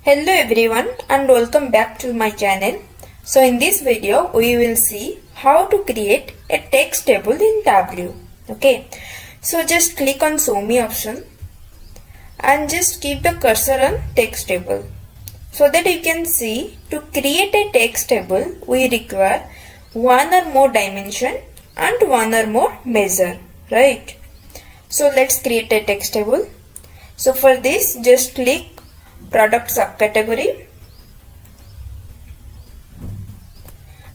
Hello everyone and welcome back to my channel. So in this video we will see how to create a text table in Tableau. Okay, so just click on show me option and just keep the cursor on text table so that you can see to create a text table we require one or more dimension and one or more measure, right? So let's create a text table. So for this just click product subcategory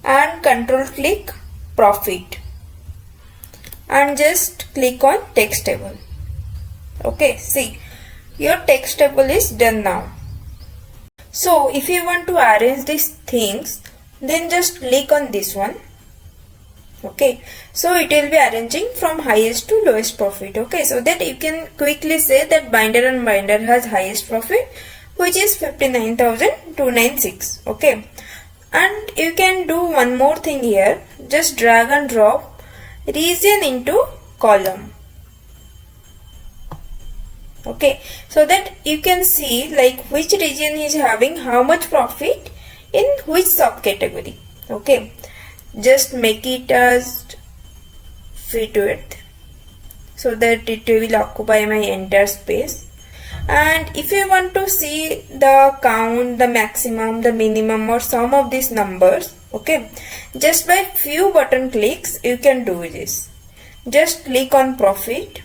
and control click profit and just click on text table. Okay, see your text table is done now. So if you want to arrange these things, then just click on this one. Okay, so it will be arranging from highest to lowest profit. Okay, so that you can quickly say that binder and binder has highest profit, which is 59,296. Okay, and you can do one more thing here. Just drag and drop region into column. Okay, so that you can see like which region is having how much profit in which subcategory. Okay, just make it as fit width so that it will occupy my entire space. And if you want to see the count, the maximum, the minimum or sum of these numbers, okay, just by few button clicks you can do this. Just click on profit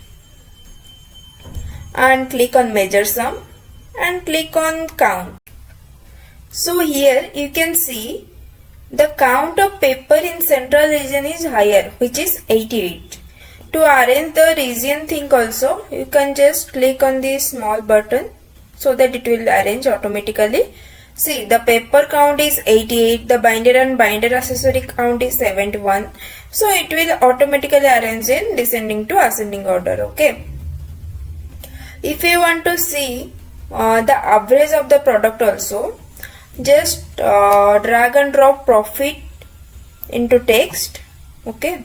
and click on measure sum and click on count. So here you can see the count of paper in central region is higher, which is 88. To arrange the region thing also, you can just click on this small button so that it will arrange automatically. See, the paper count is 88, the binder and binder accessory count is 71. So it will automatically arrange in descending to ascending order. Okay. If you want to see the average of the product also, just drag and drop profit into text. Okay,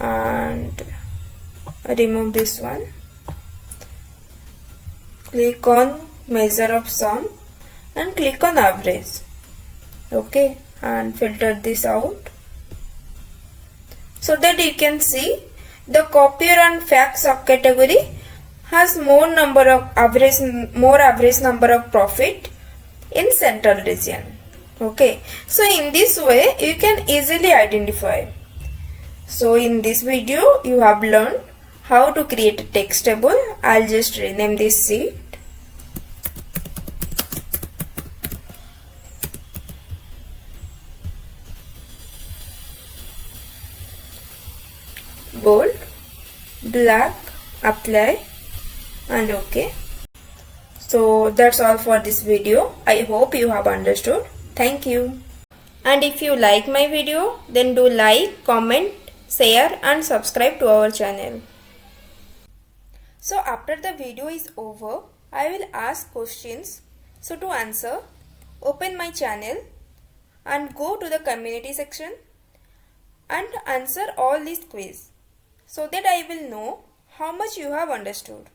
and remove this one. Click on measure of sum and click on average. Okay, and filter this out so that you can see the copier and fax subcategory has more average number of profit in central region. Okay, so in this way you can easily identify. So in this video you have learned how to create a text table. I'll just rename this sheet. Bold, black, apply and OK. So that's all for this video. I hope you have understood. Thank you. And if you like my video, then do like, comment, share and subscribe to our channel. So after the video is over, I will ask questions. So to answer, open my channel and go to the community section and answer all these quiz so that I will know how much you have understood.